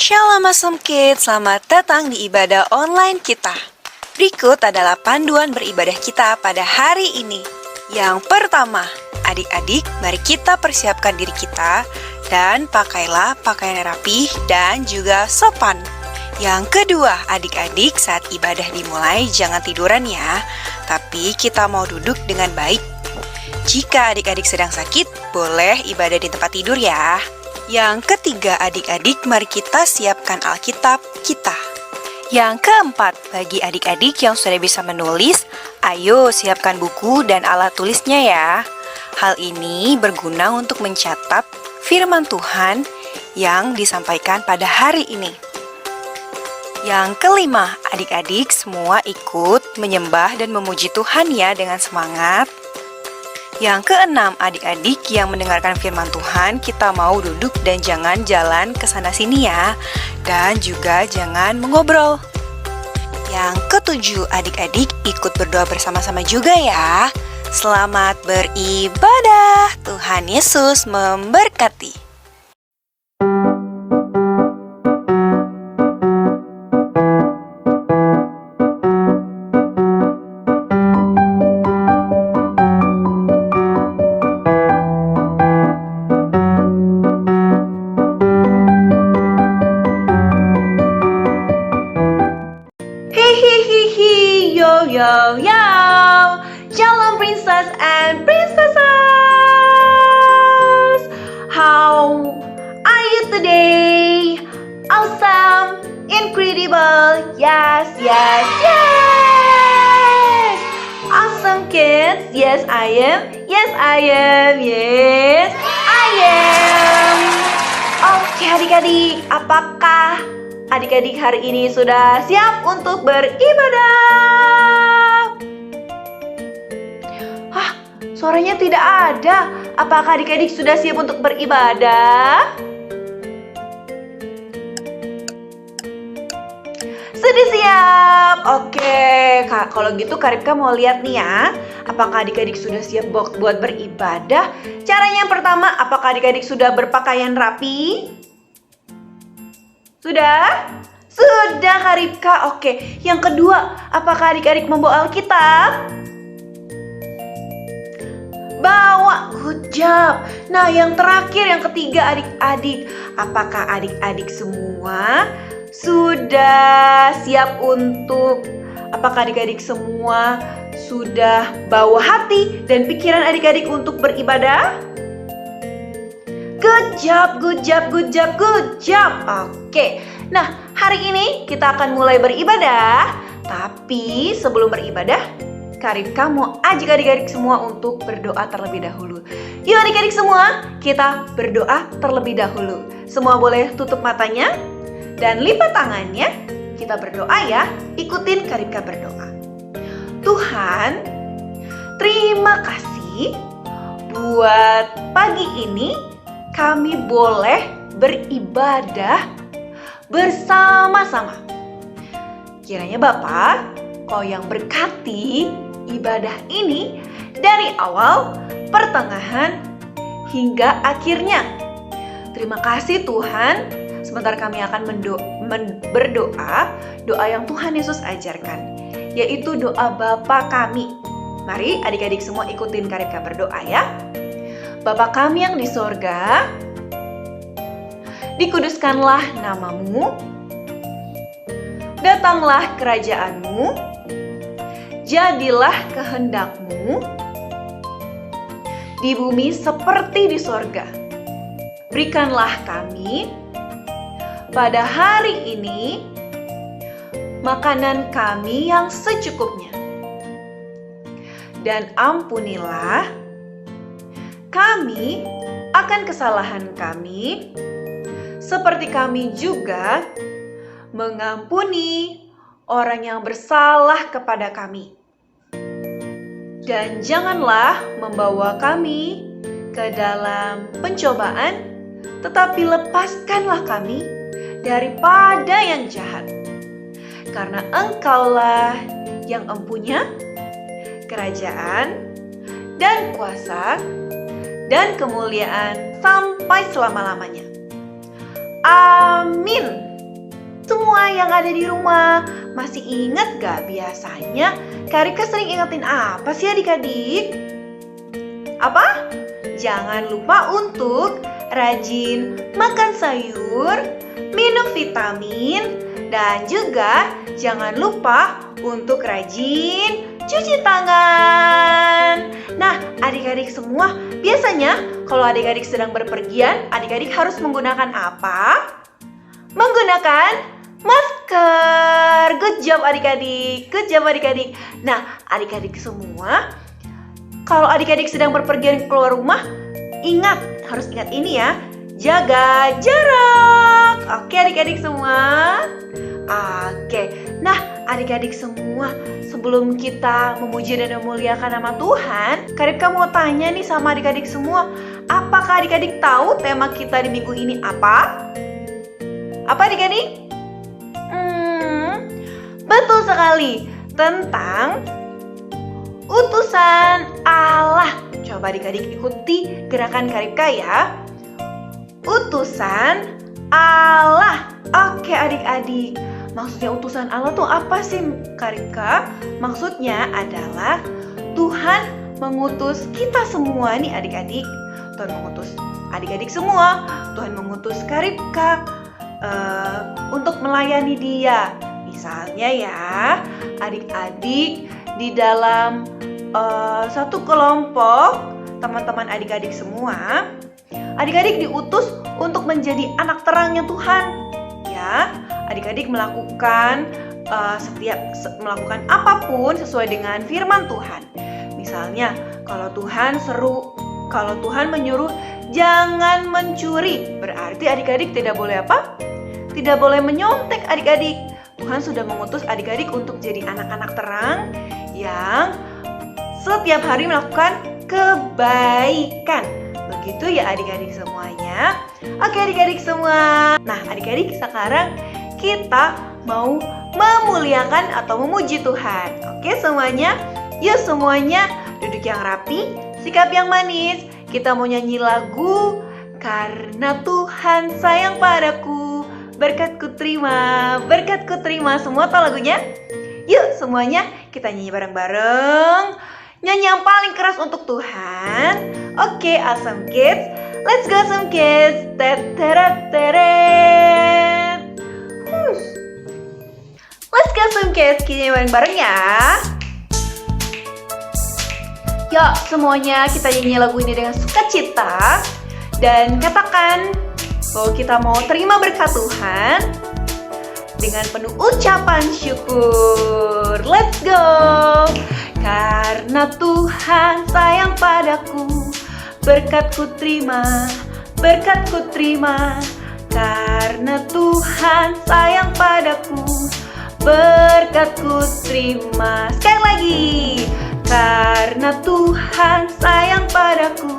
Shalom Awesome Kids, selamat datang di ibadah online kita. Berikut adalah panduan beribadah kita pada hari ini. Yang pertama, adik-adik, mari kita persiapkan diri kita dan pakailah pakaian yang rapih dan juga sopan. Yang kedua, adik-adik, saat ibadah dimulai jangan tiduran ya, tapi kita mau duduk dengan baik. Jika adik-adik sedang sakit, boleh ibadah di tempat tidur ya. Yang ketiga, adik-adik, mari kita siapkan Alkitab kita. Yang keempat, bagi adik-adik yang sudah bisa menulis, ayo siapkan buku dan alat tulisnya ya. Hal ini berguna untuk mencatat firman Tuhan yang disampaikan pada hari ini. Yang kelima, adik-adik semua ikut menyembah dan memuji Tuhan ya dengan semangat. Yang keenam, adik-adik yang mendengarkan firman Tuhan, kita mau duduk dan jangan jalan ke sana sini ya. Dan juga jangan mengobrol. Yang ketujuh, adik-adik ikut berdoa bersama-sama juga ya. Selamat beribadah. Tuhan Yesus memberkati. Yo, yo, Shalom princess and princesses. How are you today? Awesome, incredible, yes. Awesome kids, yes I am, yes I am. Oke adik-adik, apakah adik-adik hari ini sudah siap untuk beribadah? Suaranya tidak ada. Apakah adik-adik sudah siap untuk beribadah? Sudah siap. Oke, kalau gitu Karipka mau lihat nih ya. Apakah adik-adik sudah siap buat beribadah? Caranya yang pertama, apakah adik-adik sudah berpakaian rapi? Sudah? Sudah Karipka. Oke, yang kedua, apakah adik-adik membawa Alkitab? Bawa, good job. Nah, yang terakhir, yang ketiga adik-adik, apakah adik-adik semua sudah siap apakah adik-adik semua sudah bawa hati dan pikiran adik-adik untuk beribadah? Good job. Oke, nah hari ini kita akan mulai beribadah. Tapi sebelum beribadah, Karipka mau ajak adik-adik semua untuk berdoa terlebih dahulu. Yuk adik-adik semua, kita berdoa terlebih dahulu. Semua boleh tutup matanya dan lipat tangannya. Kita berdoa ya, ikutin Karipka berdoa. Tuhan, terima kasih buat pagi ini kami boleh beribadah bersama-sama. Kiranya Bapak, Kau yang berkati ibadah ini dari awal, pertengahan, hingga akhirnya. Terima kasih Tuhan. Sebentar kami akan berdoa, doa yang Tuhan Yesus ajarkan, yaitu doa Bapa kami. Mari adik-adik semua ikutin Karipka berdoa ya. Bapa kami yang di sorga, dikuduskanlah namamu, datanglah kerajaanmu, jadilah kehendakmu di bumi seperti di sorga. Berikanlah kami pada hari ini makanan kami yang secukupnya. Dan ampunilah kami akan kesalahan kami, seperti kami juga mengampuni orang yang bersalah kepada kami. Dan janganlah membawa kami ke dalam pencobaan, tetapi lepaskanlah kami daripada yang jahat. Karena Engkaulah yang empunya kerajaan dan kuasa dan kemuliaan sampai selama-lamanya. Amin. Semua yang ada di rumah, masih ingat gak biasanya Kak Rika sering ingetin apa sih adik-adik? Apa? Jangan lupa untuk rajin makan sayur, minum vitamin, dan juga jangan lupa untuk rajin cuci tangan. Nah, adik-adik semua, biasanya kalau adik-adik sedang berpergian, adik-adik harus menggunakan apa? Menggunakan masker. Good job adik-adik. Good job adik-adik. Nah, adik-adik semua, kalau adik-adik sedang berpergian keluar rumah, harus ingat ini ya. Jaga jarak. Oke adik-adik semua. Oke. Nah, adik-adik semua, sebelum kita memuji dan memuliakan nama Tuhan, Kak Rika mau tanya nih sama adik-adik semua, apakah adik-adik tahu tema kita di minggu ini apa? Apa adik-adik? Betul sekali, tentang utusan Allah. Coba adik-adik ikuti gerakan Kak Rika ya. Utusan Allah. Oke adik-adik, maksudnya utusan Allah tuh apa sih Kak Rika? Maksudnya adalah Tuhan mengutus kita semua nih adik-adik. Tuhan mengutus adik-adik semua. Tuhan mengutus Kak Rika untuk melayani Dia. Misalnya ya, adik-adik di dalam satu kelompok teman-teman adik-adik semua, adik-adik diutus untuk menjadi anak terangnya Tuhan. Ya, adik-adik melakukan melakukan apapun sesuai dengan firman Tuhan. Misalnya, kalau Tuhan menyuruh jangan mencuri, berarti adik-adik tidak boleh apa? Tidak boleh menyontek adik-adik. Tuhan sudah mengutus adik-adik untuk jadi anak-anak terang yang setiap hari melakukan kebaikan. Begitu ya adik-adik semuanya. Oke adik-adik semua. Nah adik-adik, sekarang kita mau memuliakan atau memuji Tuhan. Oke semuanya. Yuk semuanya duduk yang rapi, sikap yang manis. Kita mau nyanyi lagu Karena Tuhan Sayang Padaku, berkatku terima. Semua tahu lagunya? Yuk semuanya kita nyanyi bareng-bareng. Nyanyi yang paling keras untuk Tuhan. Oke, awesome kids. Let's go awesome kids. Let's go awesome kids. Kita nyanyi bareng-bareng ya. Yuk semuanya kita nyanyi lagu ini dengan sukacita. Dan katakan bahwa kita mau terima berkat Tuhan dengan penuh ucapan syukur. Let's go. Karena Tuhan sayang padaku, berkatku terima. Karena Tuhan sayang padaku, berkatku terima. Sekali lagi. Karena Tuhan sayang padaku,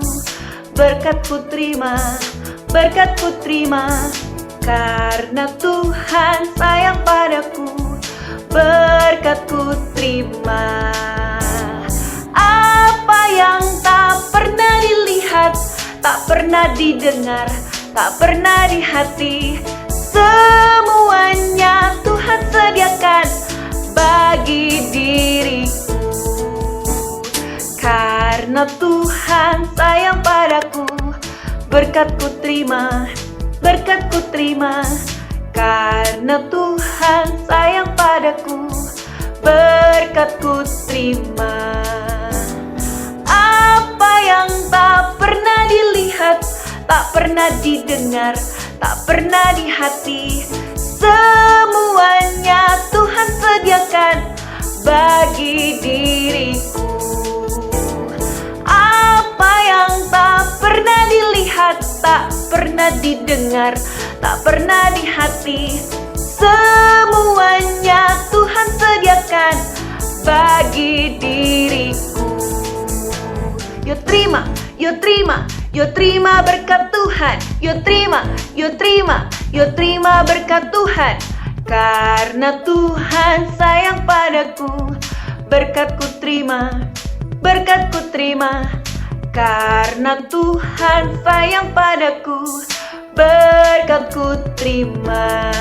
berkatku terima. Karena Tuhan sayang padaku, berkatku terima. Apa yang tak pernah dilihat, tak pernah didengar, tak pernah di hati, semuanya Tuhan sediakan bagi diriku. Karena Tuhan sayang padaku, berkatku terima. Karena Tuhan sayang padaku, berkatku terima. Apa yang tak pernah dilihat, tak pernah didengar, tak pernah di hati, semuanya Tuhan sediakan bagi diriku. Apa yang tak pernah dilihat, tak pernah didengar, tak pernah di hati, semuanya Tuhan sediakan bagi diriku. Yuk terima berkat Tuhan. Yuk terima berkat Tuhan. Karena Tuhan sayang padaku, berkatku terima. Karena Tuhan sayang padaku, berkatku terima.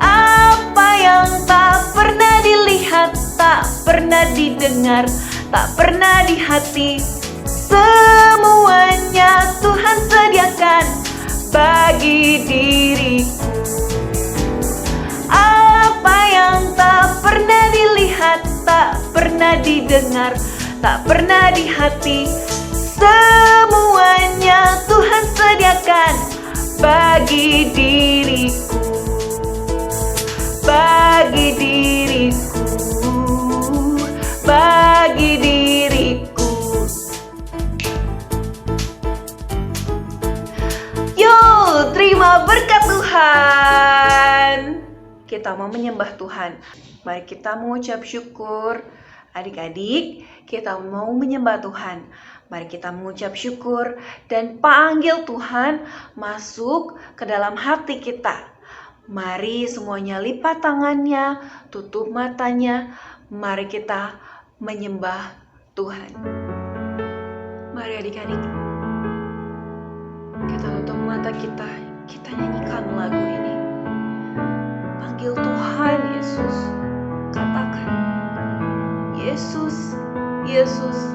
Apa yang tak pernah dilihat, tak pernah didengar, tak pernah di hati, semuanya Tuhan sediakan bagi diriku. Apa yang tak pernah dilihat, tak pernah didengar, tak pernah di hati, semuanya Tuhan sediakan bagi diriku. Bagi diriku, bagi diriku. Yuk, terima berkat Tuhan. Kita mau menyembah Tuhan. Mari kita mengucap syukur. Adik-adik, kita mau menyembah Tuhan. Mari kita mengucap syukur dan panggil Tuhan masuk ke dalam hati kita. Mari semuanya lipat tangannya, tutup matanya. Mari kita menyembah Tuhan. Mari adik-adik, kita tutup mata kita nyanyikan lagu ini. Panggil Tuhan Yesus, katakan Yesus, Yesus,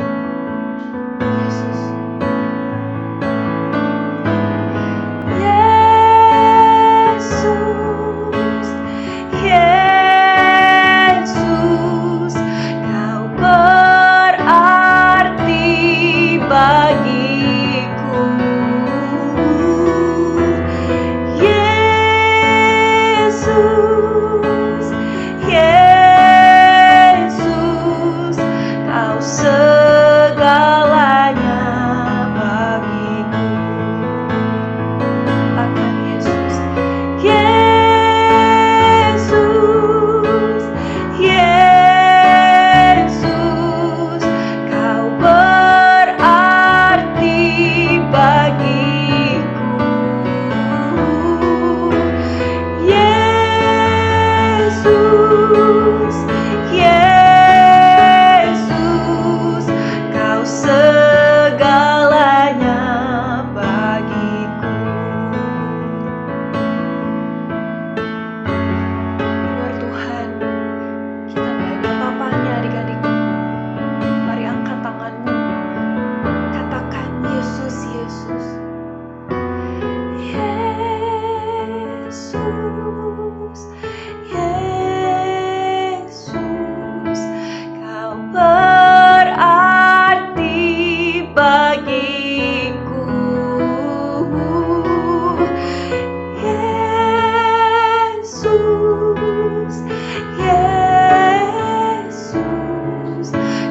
Yesus. Yesus, Kau berarti bagiku. Yesus, Yesus, Kau segalanya bagiku. Katakan Yesus, Yesus, Yesus, Kau berarti bagiku. Yesus, Yesus, Kau segalanya bagiku. Luar Tuhan, kita gak ada apa-apanya adik-adik. Mari angkat tanganmu, katakan Yesus, Yesus. Yesus, Yesus, Kau berarti bagiku. Yesus, Yesus,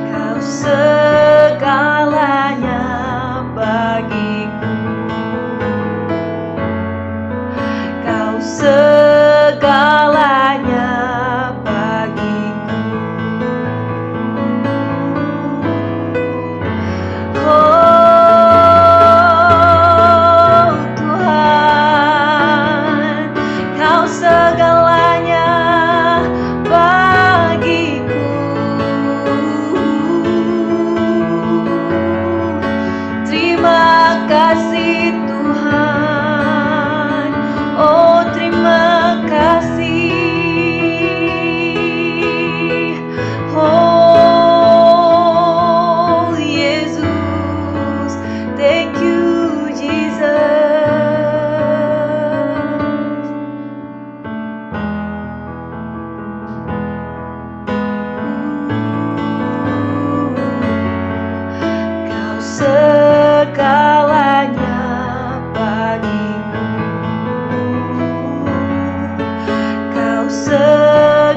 Kau segalanya bagiku. Kau segalanya bagiku. Oh Tuhan, Kau segalanya bagiku. Terima kasih Tuhan. Oh terima kasih. Oh Yesus, thank you Jesus. Kau segalanya bagiku. Kau segalanya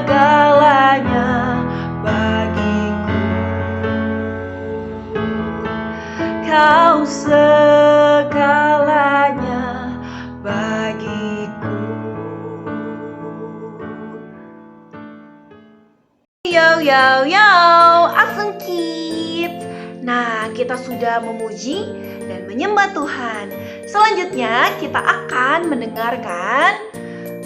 bagiku. Kau segalanya bagiku. Yo yo yo, Awesome Kids. Nah, kita sudah memuji dan menyembah Tuhan. Selanjutnya kita akan mendengarkan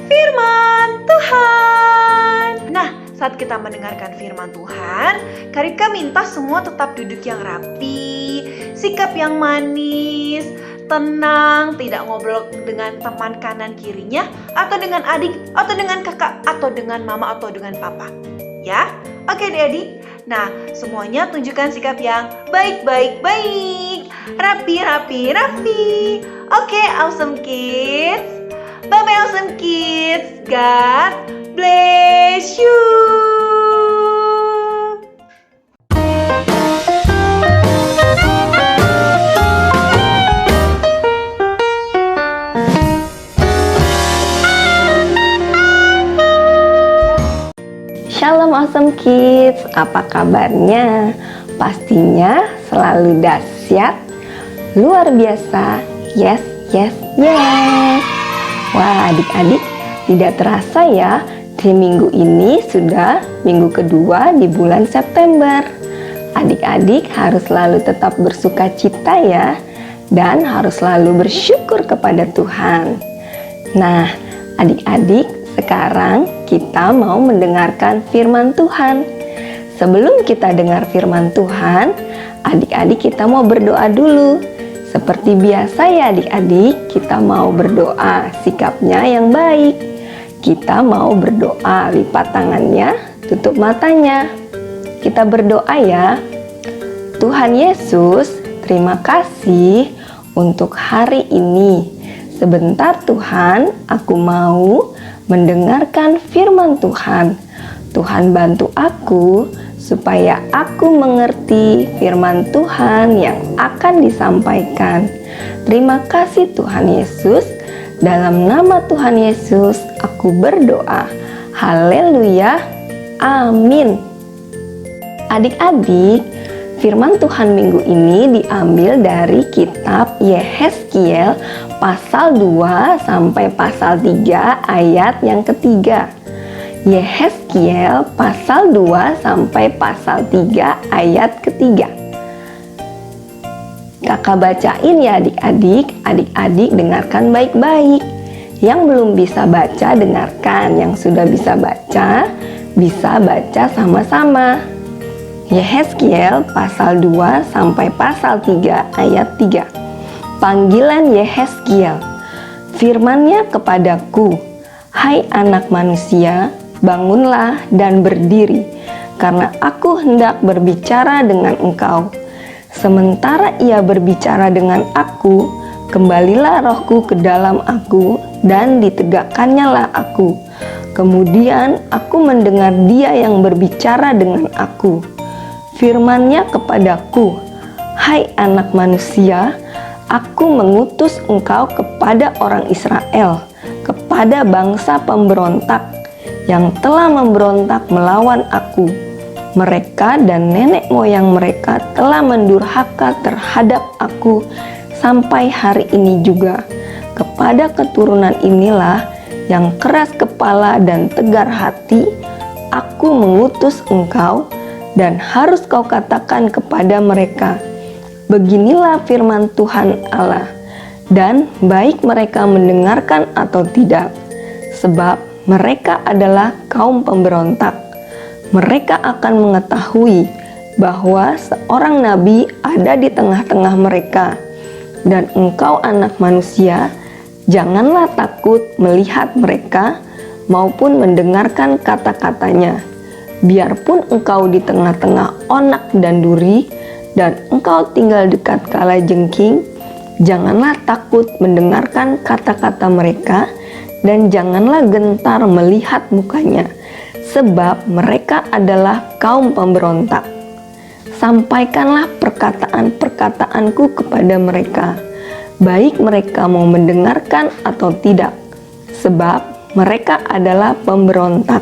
firman Tuhan. Nah, saat kita mendengarkan firman Tuhan, Karika minta semua tetap duduk yang rapi, sikap yang manis, tenang, tidak ngobrol dengan teman kanan kirinya, atau dengan adik, atau dengan kakak, atau dengan mama, atau dengan papa. Ya, oke adik-adik. Nah, semuanya tunjukkan sikap yang baik-baik-baik. Rapi. Oke, awesome kids. Bye-bye awesome kids. God bless you. Shalom Awesome Kids, apa kabarnya? Pastinya selalu dahsyat, luar biasa, yes. Wah adik-adik, tidak terasa ya, di minggu ini sudah minggu kedua di bulan September. Adik-adik harus selalu tetap bersuka cita ya, dan harus selalu bersyukur kepada Tuhan. Nah adik-adik, sekarang kita mau mendengarkan firman Tuhan. Sebelum kita dengar firman Tuhan, adik-adik kita mau berdoa dulu. Seperti biasa ya adik-adik, kita mau berdoa sikapnya yang baik. Kita mau berdoa, lipat tangannya, tutup matanya. Kita berdoa ya. Tuhan Yesus, terima kasih untuk hari ini. Sebentar Tuhan, aku mau mendengarkan firman Tuhan. Tuhan bantu aku supaya aku mengerti firman Tuhan yang akan disampaikan. Terima kasih Tuhan Yesus. Dalam nama Tuhan Yesus aku berdoa. Haleluya. Amin. Adik-adik, firman Tuhan minggu ini diambil dari kitab Yehezkiel pasal 2 sampai pasal 3 ayat yang ketiga. Yehezkiel pasal 2 sampai pasal 3 ayat ketiga. Kakak bacain ya adik-adik. Adik-adik dengarkan baik-baik. Yang belum bisa baca dengarkan. Yang sudah bisa baca sama-sama. Yehezkiel pasal 2 sampai pasal 3 ayat 3. Panggilan Yehezkiel. Firman-Nya kepadaku, hai anak manusia, bangunlah dan berdiri, karena aku hendak berbicara dengan engkau. Sementara ia berbicara dengan aku, kembalilah rohku ke dalam aku, dan ditegakkannya aku. Kemudian aku mendengar dia yang berbicara dengan aku. Firman-Nya kepadaku, hai anak manusia, aku mengutus engkau kepada orang Israel, kepada bangsa pemberontak yang telah memberontak melawan aku. Mereka dan nenek moyang mereka telah mendurhaka terhadap aku sampai hari ini juga. Kepada keturunan inilah yang keras kepala dan tegar hati, aku mengutus engkau, dan harus kau katakan kepada mereka, beginilah firman Tuhan Allah, dan baik mereka mendengarkan atau tidak, sebab mereka adalah kaum pemberontak. Mereka akan mengetahui bahwa seorang nabi ada di tengah-tengah mereka. Dan engkau anak manusia, janganlah takut melihat mereka maupun mendengarkan kata-katanya. Biarpun engkau di tengah-tengah onak dan duri, dan engkau tinggal dekat kalajengking, janganlah takut mendengarkan kata-kata mereka, dan janganlah gentar melihat mukanya, sebab mereka adalah kaum pemberontak. Sampaikanlah perkataan-perkataanku kepada mereka, baik mereka mau mendengarkan atau tidak, sebab mereka adalah pemberontak.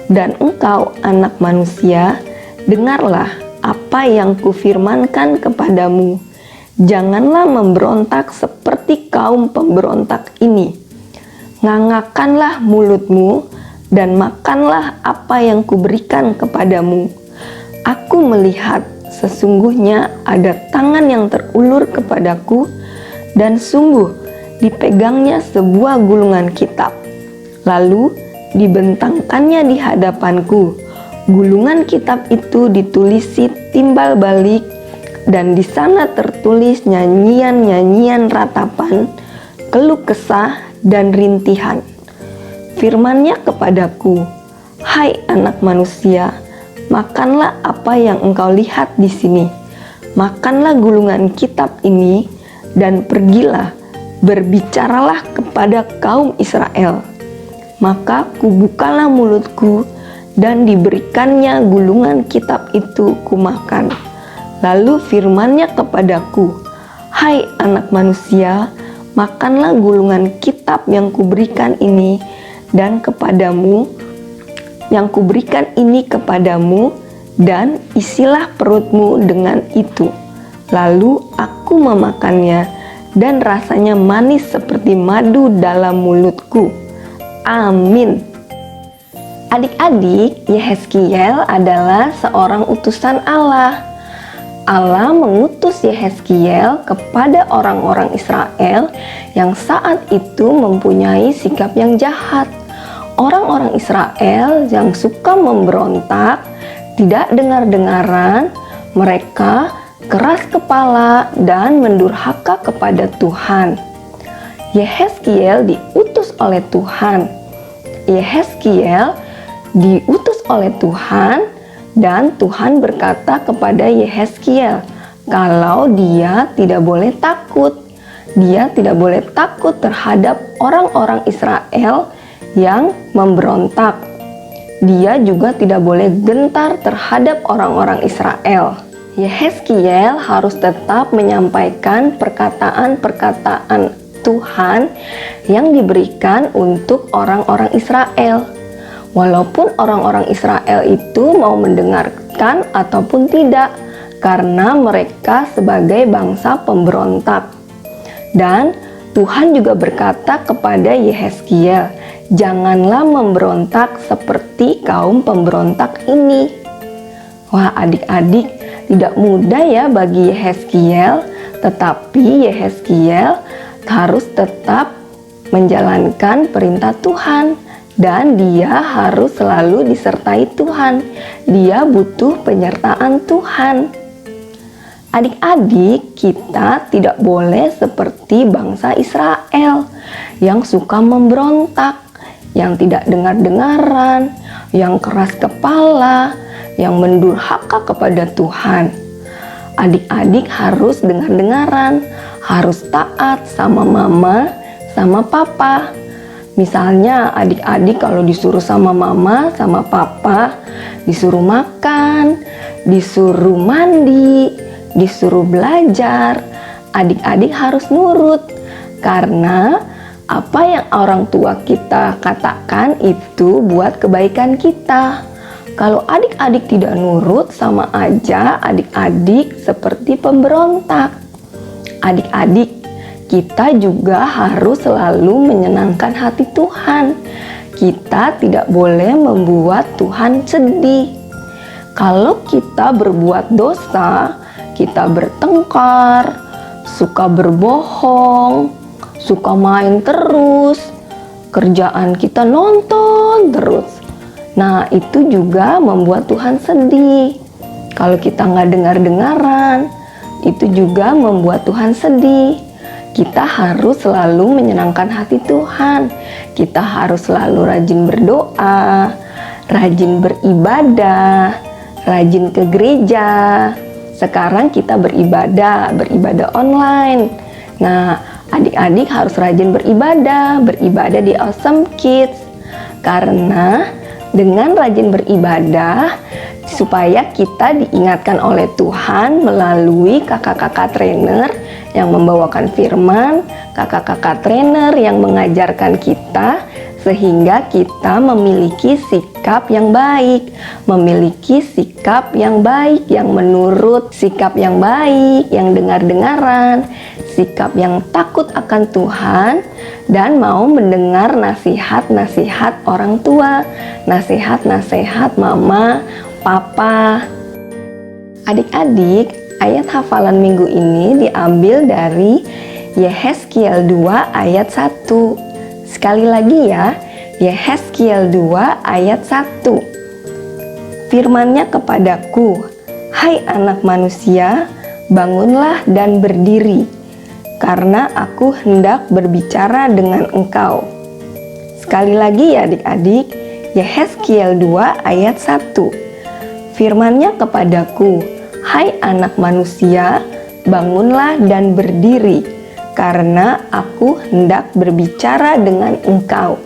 Dan engkau anak manusia, dengarlah apa yang kufirmankan kepadamu. Janganlah memberontak seperti kaum pemberontak ini. Ngangakkanlah mulutmu dan makanlah apa yang kuberikan kepadamu. Aku melihat sesungguhnya ada tangan yang terulur kepadaku, dan sungguh dipegangnya sebuah gulungan kitab. Lalu dibentangkannya di hadapanku. Gulungan kitab itu ditulisi timbal balik dan di sana tertulis nyanyian-nyanyian ratapan, keluh kesah dan rintihan. Firman-Nya kepadaku, "Hai anak manusia, makanlah apa yang engkau lihat di sini. Makanlah gulungan kitab ini dan pergilah, berbicaralah kepada kaum Israel." Maka kubukalah mulutku dan diberikannya gulungan kitab itu kumakan. Lalu firman-Nya kepadaku, "Hai anak manusia, makanlah gulungan kitab yang kuberikan ini dan kepadamu, yang kuberikan ini kepadamu, dan isilah perutmu dengan itu." Lalu aku memakannya dan rasanya manis seperti madu dalam mulutku. Amin. Adik-adik, Yehezkiel adalah seorang utusan Allah. Allah mengutus Yehezkiel kepada orang-orang Israel yang saat itu mempunyai sikap yang jahat. Orang-orang Israel yang suka memberontak, tidak dengar-dengaran, mereka keras kepala dan mendurhaka kepada Tuhan. Yehezkiel diutus oleh Tuhan. Yehezkiel diutus oleh Tuhan, dan Tuhan berkata kepada Yehezkiel kalau dia tidak boleh takut. Dia tidak boleh takut terhadap orang-orang Israel yang memberontak. Dia juga tidak boleh gentar terhadap orang-orang Israel. Yehezkiel harus tetap menyampaikan perkataan-perkataan Tuhan yang diberikan untuk orang-orang Israel. Walaupun orang-orang Israel itu mau mendengarkan ataupun tidak, karena mereka sebagai bangsa pemberontak. Dan Tuhan juga berkata kepada Yehezkiel, "Janganlah memberontak seperti kaum pemberontak ini." Wah, adik-adik, tidak mudah ya bagi Yehezkiel, tetapi Yehezkiel harus tetap menjalankan perintah Tuhan. Dan dia harus selalu disertai Tuhan. Dia butuh penyertaan Tuhan. Adik-adik, kita tidak boleh seperti bangsa Israel yang suka memberontak, yang tidak dengar-dengaran, yang keras kepala, yang mendurhaka kepada Tuhan. Adik-adik harus dengar-dengaran, harus taat sama mama, sama papa. Misalnya adik-adik kalau disuruh sama mama, sama papa, disuruh makan, disuruh mandi, disuruh belajar, adik-adik harus nurut. Karena apa yang orang tua kita katakan itu buat kebaikan kita. Kalau adik-adik tidak nurut, sama aja adik-adik seperti pemberontak. Adik-adik, kita juga harus selalu menyenangkan hati Tuhan. Kita tidak boleh membuat Tuhan sedih. Kalau kita berbuat dosa, kita bertengkar, suka berbohong, suka main terus, kerjaan kita nonton terus. Nah, itu juga membuat Tuhan sedih. Kalau kita nggak dengar-dengaran, itu juga membuat Tuhan sedih. Kita harus selalu menyenangkan hati Tuhan. Kita harus selalu rajin berdoa, rajin beribadah, rajin ke gereja. Sekarang kita beribadah online. Nah, adik-adik harus rajin beribadah di Awesome Kids. Karena dengan rajin beribadah, supaya kita diingatkan oleh Tuhan melalui kakak-kakak trainer yang membawakan firman, kakak-kakak trainer yang mengajarkan kita, sehingga kita memiliki sikap yang baik, memiliki sikap yang baik, yang menurut, sikap yang baik, yang dengar-dengaran, sikap yang takut akan Tuhan, dan mau mendengar nasihat-nasihat orang tua, nasihat-nasihat mama, papa. Adik-adik, ayat hafalan minggu ini diambil dari Yehezkiel 2 ayat 1. Sekali lagi ya, Yehezkiel 2 ayat 1. Firman-Nya kepadaku, "Hai anak manusia, bangunlah dan berdiri, karena aku hendak berbicara dengan engkau. Sekali lagi ya adik-adik, Yehezkiel 2 ayat 1. Firman-Nya kepadaku, hai anak manusia, bangunlah dan berdiri, karena aku hendak berbicara dengan engkau.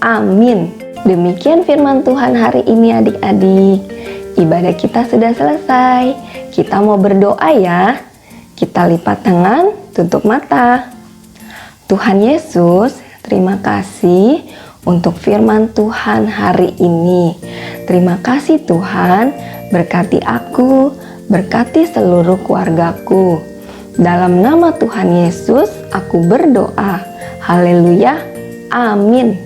Amin. Demikian firman Tuhan hari ini adik-adik. Ibadah kita sudah selesai. Kita mau berdoa ya. Kita lipat tangan, tutup mata. Tuhan Yesus, terima kasih untuk firman Tuhan hari ini. Terima kasih Tuhan, berkati aku, berkati seluruh keluargaku. Dalam nama Tuhan Yesus, aku berdoa. Haleluya, amin.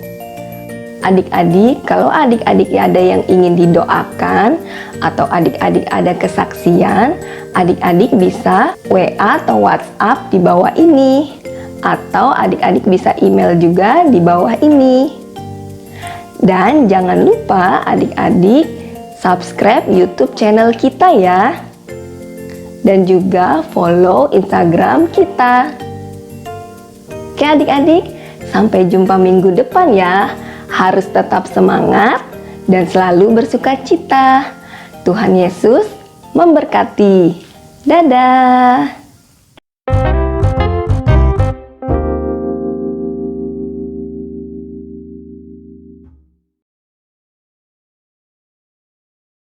Adik-adik, kalau adik-adik ada yang ingin didoakan atau adik-adik ada kesaksian, adik-adik bisa WA atau WhatsApp di bawah ini, atau adik-adik bisa email juga di bawah ini. Dan jangan lupa adik-adik subscribe YouTube channel kita ya, dan juga follow Instagram kita. Oke adik-adik, sampai jumpa minggu depan ya. Harus tetap semangat dan selalu bersuka cita. Tuhan Yesus memberkati. Dadah.